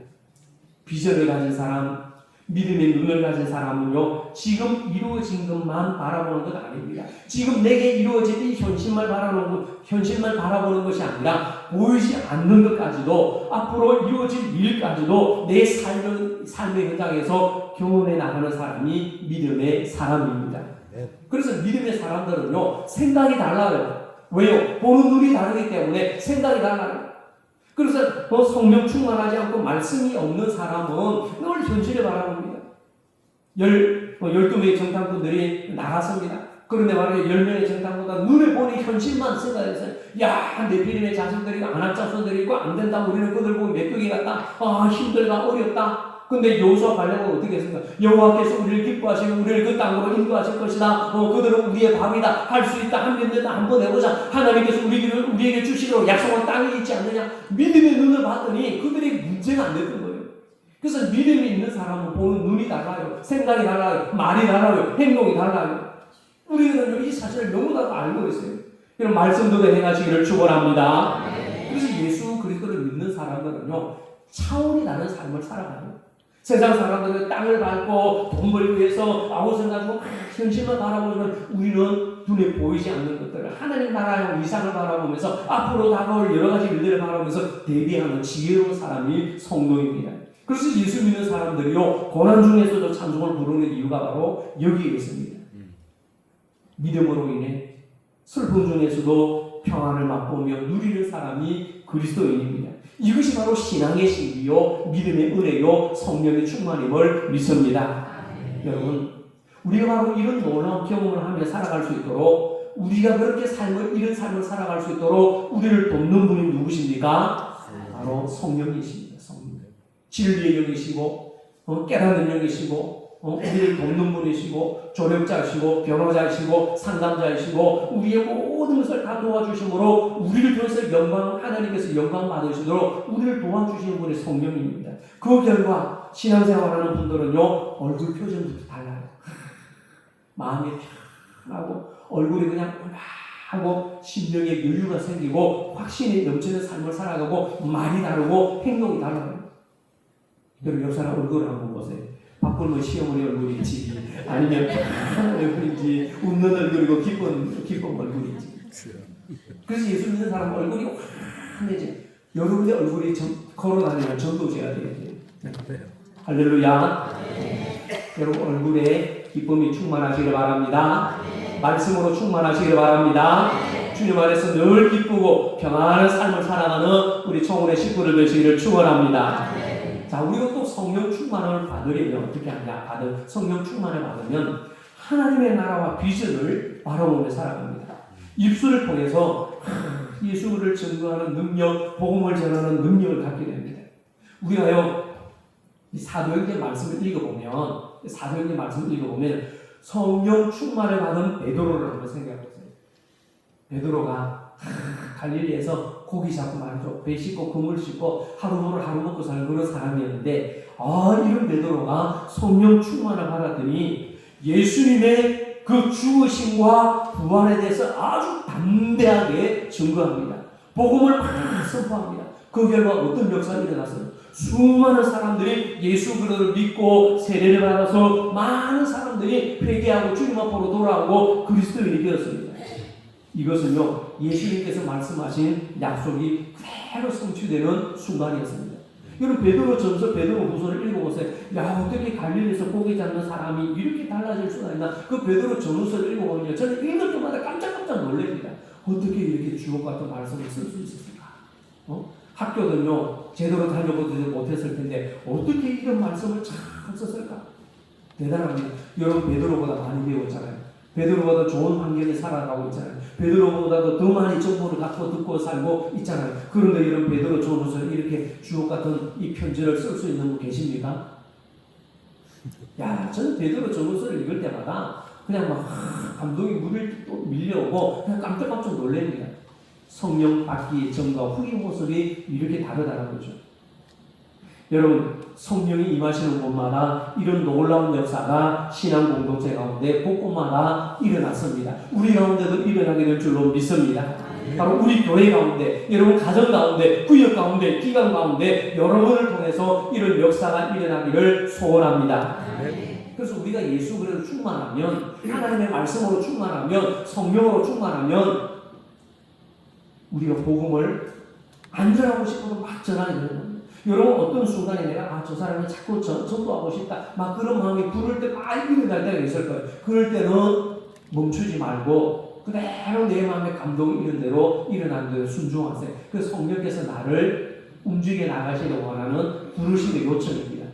비전을 가진 사람, 믿음의 눈을 가진 사람은요, 지금 이루어진 것만 바라보는 것 아닙니다. 지금 내게 이루어진 이 현실만 바라보는 것이 아니라 보이지 않는 것까지도, 앞으로 이루어질 일까지도 내 삶의 현장에서 경험해 나가는 사람이 믿음의 사람입니다. 그래서 믿음의 사람들은요, 생각이 달라요. 왜요? 보는 눈이 다르기 때문에 생각이 달라요. 그래서 성령 충만하지 않고 말씀이 없는 사람은 늘 현실을 바라봅니다. 12명의 정탐꾼들이 나갔습니다. 그런데 말이에요, 10명의 정탐꾼보다 눈에 보는 현실만 생각했어요. 야, 네피림의 자식들이 있고 아낙자손들이 있고 안 된다. 우리는 그들 보고 메뚜기 같다. 힘들다. 어렵다. 근데 여호수아 갈렙은 어떻게 했습니까? 여호와께서 우리를 기뻐하시고 우리를 그 땅으로 인도하실 것이다. 그들은 우리의 밥이다. 할 수 있다. 하면 된다. 한번 해보자. 하나님께서 우리에게 주시기로 약속한 땅이 있지 않느냐. 믿음의 눈을 봤더니 그들이 문제가 안 됐던 거예요. 그래서 믿음이 있는 사람은 보는 눈이 달라요. 생각이 달라요. 말이 달라요. 행동이 달라요. 우리는 이 사실을 너무나도 알고 있어요. 이런 말씀도 행하시기를 축원합니다. 그래서 예수 그리스도를 믿는 사람들은요, 차원이 다른 삶을 살아가요. 세상 사람들은 땅을 밟고 돈 벌기 위해서 아웃을 가지고 현실만 바라보지만, 우리는 눈에 보이지 않는 것들을, 하나님 나라의 이상을 바라보면서 앞으로 다가올 여러 가지 일들을 바라보면서 대비하는 지혜로운 사람이 성도입니다. 그래서 예수 믿는 사람들이요, 고난 중에서도 찬송을 부르는 이유가 바로 여기에 있습니다. 믿음으로 인해 슬픔 중에서도 평안을 맛보며 누리는 사람이 그리스도인입니다. 이것이 바로 신앙의 신비요, 믿음의 은혜요, 성령의 충만임을 믿습니다. 여러분, 우리가 바로 이런 놀라운 경험을 하며 살아갈 수 있도록, 우리가 그렇게 이런 삶을 살아갈 수 있도록 우리를 돕는 분이 누구십니까? 바로 성령이십니다. 성령. 진리의 영이시고, 깨닫는 영이시고, 우리를 돕는 분이시고, 조력자이시고, 변호자이시고, 상담자이시고, 우리의 모든 것을 다 도와주심으로 우리를 통해서 하나님께서 영광 받으시도록 우리를 도와주시는 분이 성령입니다. 그 결과 신앙생활하는 분들은요, 얼굴 표정부터 달라요. 마음이 편하고 얼굴이 그냥 하고 심령에 여유가 생기고 확신이 넘치는 삶을 살아가고, 말이 다르고 행동이 달라요. 여러분, 옆 사람 얼굴을 한번 보세요. 바꾸면 시어머니 얼굴인지, 아니면 편한 얼굴인지, 웃는 얼굴이고 기쁜 얼굴인지. 그래서 예수 믿는 사람 얼굴이 환해지. 여러분의 얼굴이 걸어다니면 전도제가 되겠네요. 할렐루야. 여러분 얼굴에 기쁨이 충만하시길 바랍니다. 말씀으로 충만하시길 바랍니다. 주님 안에서 늘 기쁘고 평안한 삶을 살아가는 우리 청혼의 식구들 되시기를 축원합니다. 자, 우리가 또 성령 충만을 받으려면 어떻게 하냐? 성령 충만을 받으면 하나님의 나라와 비전을 바라보며 살아갑니다. 입술을 통해서 예수를 증거하는 능력, 복음을 전하는 능력을 갖게 됩니다. 우리가요, 이 사도행전 말씀을 읽어보면 성령 충만을 받은 베드로를 한번 생각해보세요. 베드로가 갈릴리에서 고기 잡고 말이죠. 배 씻고 그물 씻고 하루 먹고 사는 그런 사람이었는데, 이런 베드로가 성령 충만을 받았더니 예수님의 그 죽으심과 부활에 대해서 아주 담대하게 증거합니다. 복음을 선포합니다. 그 결과 어떤 역사가 일어났어요? 수많은 사람들이 예수 그리스도를 믿고 세례를 받아서 많은 사람들이 회개하고 주님 앞으로 돌아오고 그리스도인이 되었습니다. 이것은요, 예수님께서 말씀하신 약속이 그대로 성취되는 순간이었습니다. 여러분, 베드로전서, 베드로후서를 읽어보세요. 야, 어떻게 갈릴리에서 고기 잡는 사람이 이렇게 달라질 수가 있나? 그 베드로전서를 읽어보면요, 저는 읽을 때마다 깜짝깜짝 놀랍니다. 어떻게 이렇게 주옥 같은 말씀을 쓸 수 있었을까? 학교는요, 제대로 다녀보지 못했을 텐데 어떻게 이런 말씀을 잘 썼을까? 대단합니다. 여러분, 베드로보다 많이 배웠잖아요. 베드로보다 좋은 환경에 살아가고 있잖아요. 베드로보다도 더 많이 정보를 갖고 듣고 살고 있잖아요. 그런데 이런 베드로 전후서를 이렇게 주옥 같은 이 편지를 쓸 수 있는 분 계십니까? 야, 저는 베드로 전후서를 읽을 때마다 그냥 막 감동이 밀려오고 그냥 깜짝깜짝 놀랍니다. 성령 받기의 전과 후의 모습이 이렇게 다르다는 거죠. 여러분, 성령이 임하시는 곳마다 이런 놀라운 역사가 신앙 공동체 가운데 곳곳마다 일어났습니다. 우리 가운데도 일어나게 될 줄로 믿습니다. 바로 우리 교회 가운데, 여러분 가정 가운데, 구역 가운데, 기관 가운데 여러분을 통해서 이런 역사가 일어나기를 소원합니다. 그래서 우리가 예수 그리스도로 충만하면, 하나님의 말씀으로 충만하면, 성령으로 충만하면 우리가 복음을 안 전하고 싶어도 막 전하게 되는 겁니다. 여러분 어떤 순간에 내가 저 사람이 자꾸 전도하고 싶다 막 그런 마음이 부를 때 막 일어날 때가 있을 거예요. 그럴 때는 멈추지 말고 그대로 내 마음의 감동이 이런 대로 일어나는 대로 순종하세요. 그 성령께서 나를 움직여 나가시려고 원하는 부르심의 요청입니다.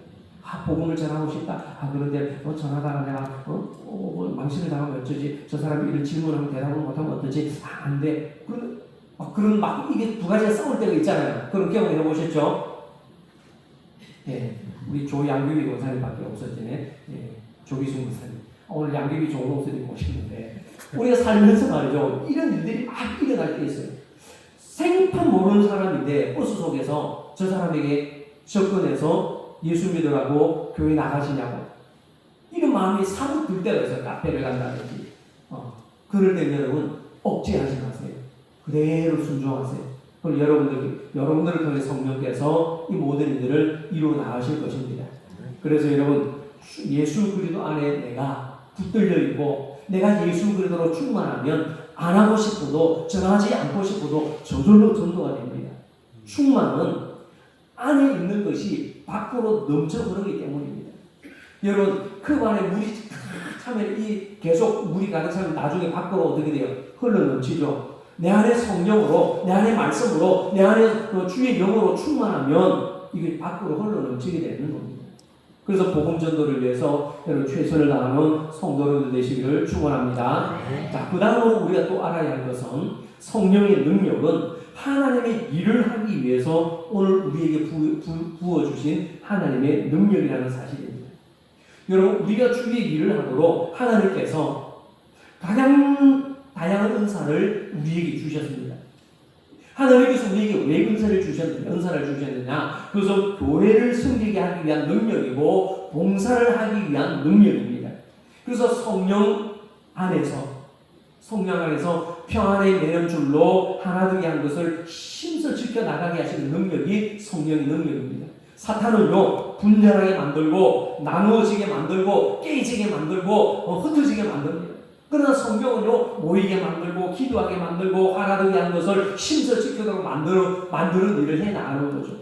복음을 전하고 싶다. 그런데 전하다가 내가 망신을 당하면 어쩌지? 저 사람이 이런 질문하면 대답을 못하면 어떠지? 안 돼. 그런 막 이게 두 가지가 싸울 때가 있잖아요. 그런 경험 해보셨죠? 예, 우리 조양규비 권사님밖에 없었지네. 예, 조기순 권사님. 오늘 양규비 좋은 목사님 모시는데 우리가 살면서 말이죠. 이런 일들이 막 일어날 때 있어요. 생판 모르는 사람인데 버스 속에서 저 사람에게 접근해서 예수 믿으라고 교회 나가시냐고 이런 마음이 사뭇 들 때가 있어요. 카페를 간다든지. 그럴 때는 여러분 억제하지 마세요. 그대로 순종하세요. 그럼 여러분들을 통해 성령께서 이 모든 일들을 이루어 나가실 것입니다. 그래서 여러분 예수 그리스도 안에 내가 붙들려 있고 내가 예수 그리스도로 충만하면 안 하고 싶어도 전하지 않고 싶어도 저절로 전도가 됩니다. 충만은 안에 있는 것이 밖으로 넘쳐 흐르기 때문입니다. 여러분 그 안에 물이 차면 이 계속 물이 가득 차면 나중에 밖으로 어떻게 돼요? 흘러 넘치죠. 내 안에 성령으로, 내 안에 말씀으로, 내 안에 주의 영으로 충만하면 이게 밖으로 흘러 넘치게 되는 겁니다. 그래서 복음 전도를 위해서 여러분 최선을 다하는 성도들 되시기를 축원합니다. 자, 그 다음으로 우리가 또 알아야 할 것은 성령의 능력은 하나님의 일을 하기 위해서 오늘 우리에게 부어주신 하나님의 능력이라는 사실입니다. 여러분 우리가 주의 일을 하도록 하나님께서 가장 다양한 은사를 우리에게 주셨습니다. 하나님께서 우리에게 왜 은사를 주셨느냐? 그것은 교회를 섬기게 하기 위한 능력이고 봉사를 하기 위한 능력입니다. 그래서 성령 안에서 평안에 매는 줄로 하나 되게 한 것을 힘써 지켜나가게 하시는 능력이 성령의 능력입니다. 사탄은요 분열하게 만들고 나누어지게 만들고 깨지게 만들고 흩어지게 만듭니다. 그러나 성경은요 모이게 만들고 기도하게 만들고 하나되게 한 것을 힘써 지켜도록 만드는 일을 해 나가는 거죠.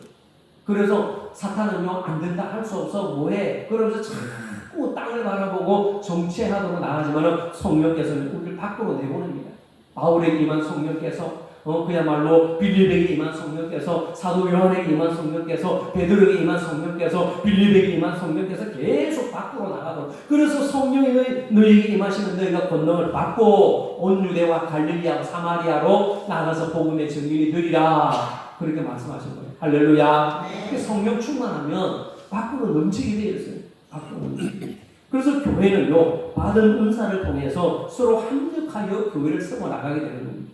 그래서 사탄은요 안 된다 할 수 없어 뭐해 그러면서 자꾸 땅을 바라보고 정체하도록 나가지만 성령께서는 우리를 밖으로 내보냅니다. 바울에게 임한 성령께서 그야말로 빌립에게 임한 성령께서 사도 요한에게 임한 성령께서 베드로에게 임한 성령께서 빌립에게 임한 성령께서 계속 밖으로 나가도록 그래서 성령이 너희에게 임하시는 너희가 권능을 받고 온 유대와 갈릴리와 사마리아로 나가서 복음의 증인이 되리라 그렇게 말씀하신 거예요. 할렐루야. 성령 충만하면 밖으로 넘치게 되어 있어요. 밖으로 넘치게. 그래서 교회는요 받은 은사를 통해서 서로 합력하여 교회를 세워 나가게 되는 겁니다.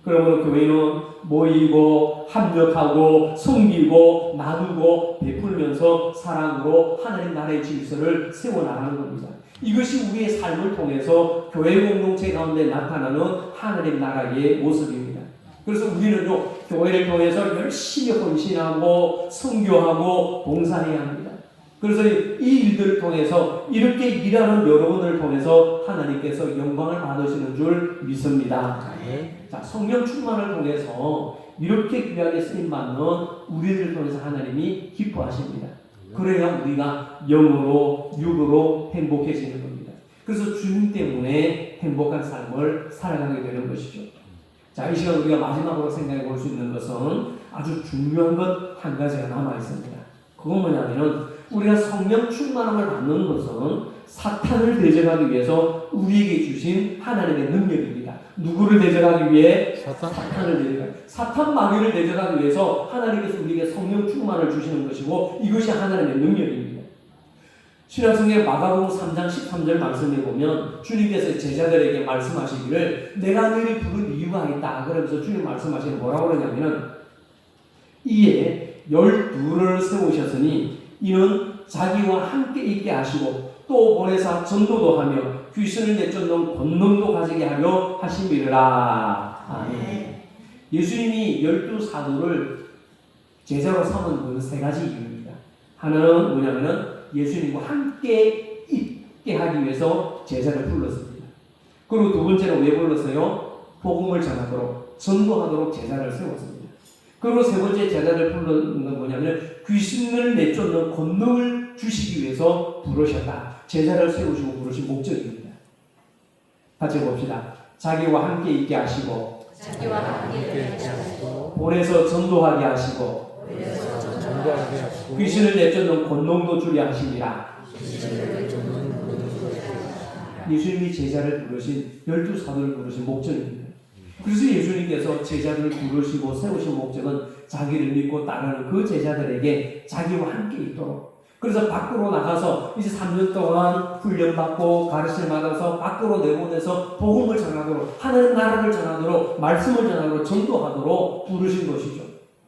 그러므로 교회는 모이고 합력하고 섬기고 나누고 베풀면서 사랑으로 하나님 나라의 질서를 세워나가는 겁니다. 이것이 우리의 삶을 통해서 교회 공동체 가운데 나타나는 하나님 나라의 모습입니다. 그래서 우리는요 교회를 통해서 열심히 헌신하고 선교하고 봉사해야 합니다. 그래서 이 일들을 통해서 이렇게 일하는 여러분들을 통해서 하나님께서 영광을 받으시는 줄 믿습니다. 자, 성령 충만을 통해서 이렇게 귀하게 쓰임받는 우리들을 통해서 하나님이 기뻐하십니다. 그래야 우리가 영으로 육으로 행복해지는 겁니다. 그래서 주님 때문에 행복한 삶을 살아가게 되는 것이죠. 자, 이 시간 우리가 마지막으로 생각해 볼 수 있는 것은 아주 중요한 것 한 가지가 남아 있습니다. 그건 뭐냐면은 우리가 성령 충만함을 받는 것은 사탄을 대적하기 위해서 우리에게 주신 하나님의 능력입니다. 누구를 대적하기 위해? 사탄을 대적하기. 사탄 마귀를 대적하기 위해서 하나님께서 우리에게 성령 충만을 주시는 것이고 이것이 하나님의 능력입니다. 신약성경 마가복음 3장 13절 말씀에 보면 주님께서 제자들에게 말씀하시기를 내가 너희를 부른 이유가 있다. 그러면서 주님 말씀하시는 뭐라고 그러냐면은 이에 12를 세우셨으니 이는 자기와 함께 있게 하시고 또 보내사 전도도 하며 귀신을 내쫓는 권능도 가지게 하려 하심이라. 아멘. 예수님이 12사도를 제자로 삼은 그 세 가지 이유입니다. 하나는 뭐냐면은 예수님과 함께 있게 하기 위해서 제자를 불렀습니다. 그리고 두 번째로 왜 불렀어요? 복음을 전하도록, 전도하도록 제자를 세웠습니다. 그리고 세 번째 제자를 부른 건 뭐냐면 귀신을 내쫓는 권능을 주시기 위해서 부르셨다. 제자를 세우시고 부르신 목적입니다. 같이 봅시다. 자기와 함께 있게 하시고, 자기와 함께 하시고, 보내서 전도하게 하시고, 전도하게 하시고, 귀신을 내쫓는 권능도 주게 하시니라. 예수님이 제자를 부르신 12사도를 부르신 목적입니다. 그래서 예수님께서 제자들을 부르시고 세우신 목적은 자기를 믿고 따르는 그 제자들에게 자기와 함께 있도록, 그래서 밖으로 나가서 이제 3년 동안 훈련받고 가르침을 받아서 밖으로 내보내서 복음을 전하도록, 하나님 나라를 전하도록, 말씀을 전하도록, 전도하도록 부르신 것이죠.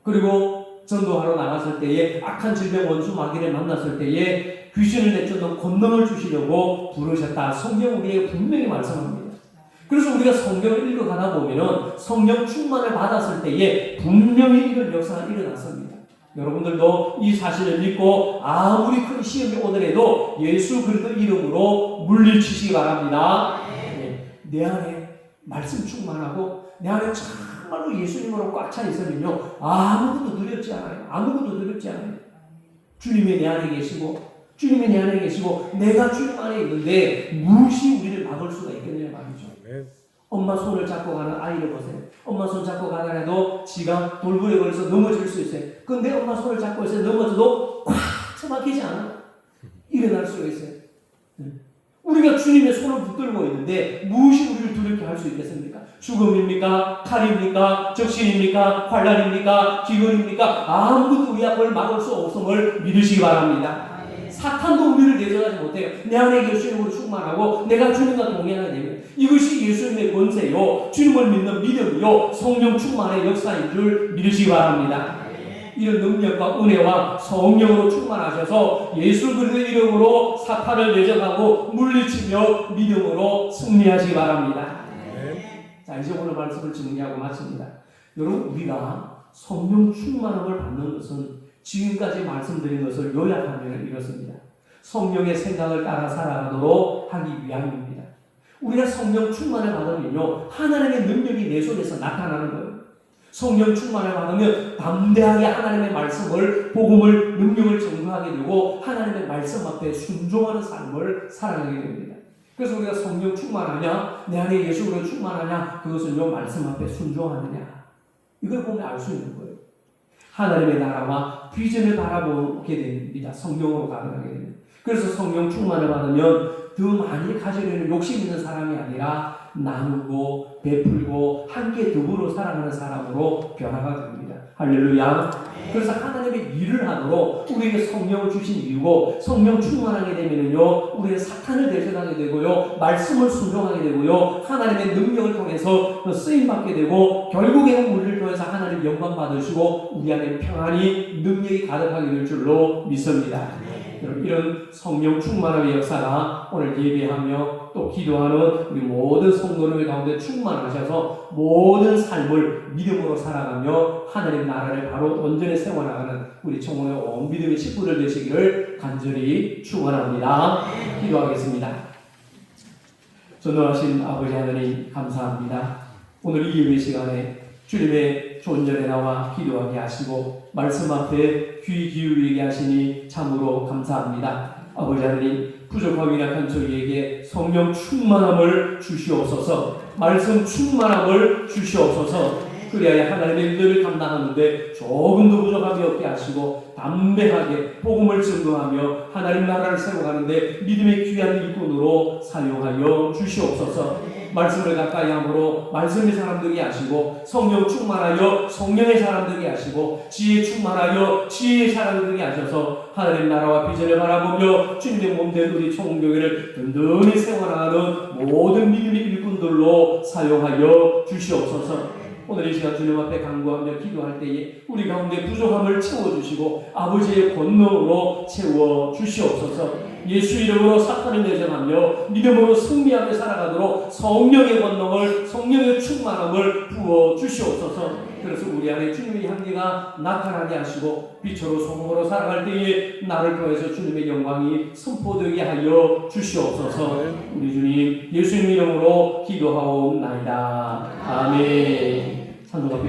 그리고 전도하러 나갔을 때에 악한 질병 원수 마귀를 만났을 때에 귀신을 내쫓는 권능을 주시려고 부르셨다. 성경 우리에게 분명히 말씀합니다. 그래서 우리가 성경을 읽어가다 보면은 성령 충만을 받았을 때에 분명히 이런 역사가 일어났습니다. 여러분들도 이 사실을 믿고 아무리 큰 시험이 오더라도 예수 그리스도 이름으로 물리치시기 바랍니다. 내 안에 말씀 충만하고 내 안에 정말로 예수님으로 꽉 차 있으면요, 아무것도 두렵지 않아요. 아무것도 두렵지 않아요. 주님이 내 안에 계시고, 주님이 내 안에 계시고, 내가 주님 안에 있는데 무엇이 우리를 막을 수가 있겠느냐 말이죠. 엄마 손을 잡고 가는 아이를 보세요. 엄마 손 잡고 가다가도 지가 돌부에 걸려서 넘어질 수 있어요. 근데 엄마 손을 잡고 있어요. 넘어져도 꽉 처박히지 않아. 일어날 수가 있어요. 우리가 주님의 손을 붙들고 있는데 무엇이 우리를 두렵게 할 수 있겠습니까? 죽음입니까? 칼입니까? 적신입니까? 환난입니까? 기근입니까? 아무것도 우리 앞을 막을 수 없음을 믿으시기 바랍니다. 사탄도 우리를 내전하지 못해요. 내 안에 예수님으로 충만하고 내가 주님과 동행하게 되면 이것이 예수님의 권세요, 주님을 믿는 믿음이요, 성령 충만의 역사인 줄 믿으시기 바랍니다. 이런 능력과 은혜와 성령으로 충만하셔서 예수 그리스도의 이름으로 사탄을 내적하고 물리치며 믿음으로 승리하시기 바랍니다. 자, 이제 오늘 말씀을 정리하고 마칩니다. 여러분, 우리가 성령 충만함을 받는 것은 지금까지 말씀드린 것을 요약하면 이렇습니다. 성령의 생각을 따라 살아가도록 하기 위함입니다. 우리가 성령 충만을 받으면요, 하나님의 능력이 내 속에서 나타나는 거예요. 성령 충만을 받으면 담대하게 하나님의 말씀을, 복음을, 능력을 전하게 되고 하나님의 말씀 앞에 순종하는 삶을 살아가게 됩니다. 그래서 우리가 성령 충만하냐, 내 안에 예수로 충만하냐, 그것은요, 말씀 앞에 순종하느냐, 이걸 보면 알 수 있는 거예요. 하나님의 나라와 비전을 바라보게 됩니다. 성령으로 가능하게 됩니다. 그래서 성령 충만을 받으면 더 많이 가지려는 욕심 있는 사람이 아니라 나누고 베풀고 함께 더불어 살아가는 사람으로 변화가 됩니다. 할렐루야. 그래서 하나님의 일을 하도록 우리에게 성령을 주신 이유고, 성령 충만하게 되면요, 우리는 사탄을 대적하게 되고요, 말씀을 순종하게 되고요, 하나님의 능력을 통해서 쓰임받게 되고, 결국에는 우리를 통해서 하나님 영광 받으시고 우리 안에 평안이, 능력이 가득하게 될 줄로 믿습니다. 이런 성령 충만함의 역사가 오늘 예배하며 또 기도하는 우리 모든 성도들 가운데 충만하셔서 모든 삶을 믿음으로 살아가며 하나님 나라를 바로 온전히 세워나가는 우리 청혼의 온 믿음의 식구들 되시기를 간절히 축원합니다. 기도하겠습니다. 전능하신 아버지 하나님, 감사합니다. 오늘 이 예배 시간에 주님의 존전에 나와 기도하게 하시고 말씀 앞에 귀 기울이게 하시니 참으로 감사합니다. 아버지 하나님, 부족함이 약한 저희에게 성령 충만함을 주시옵소서, 말씀 충만함을 주시옵소서. 그래야 하나님의 일을 감당하는데 조금도 부족함이 없게 하시고 담대하게 복음을 증거하며 하나님 나라를 세워가는데 믿음의 귀한 일꾼으로 사용하여 주시옵소서. 말씀을 가까이 함으로 말씀의 사람 되게 하시고, 성령 충만하여 성령의 사람 되게 하시고, 지혜 충만하여 지혜의 사람 되게 하셔서 하나님 나라와 비전을 바라보며 주님의 몸된 우리 총교회를 든든히 세워나가는 모든 믿음의 일꾼들로 사용하여 주시옵소서. 오늘 이 시간 주님 앞에 간구하며 기도할 때에 우리 가운데 부족함을 채워주시고 아버지의 권능으로 채워주시옵소서. 예수 이름으로 사탄을 내정하며 믿음으로 승리하며 살아가도록 성령의 권능을, 성령의 충만함을 부어주시옵소서. 그래서 우리 안에 주님의 향기가 나타나게 하시고 빛으로 소금으로 살아갈 때에 나를 통해서 주님의 영광이 선포되게 하여 주시옵소서. 우리 주님 예수님 이름으로 기도하옵나이다. 아멘. 찬송가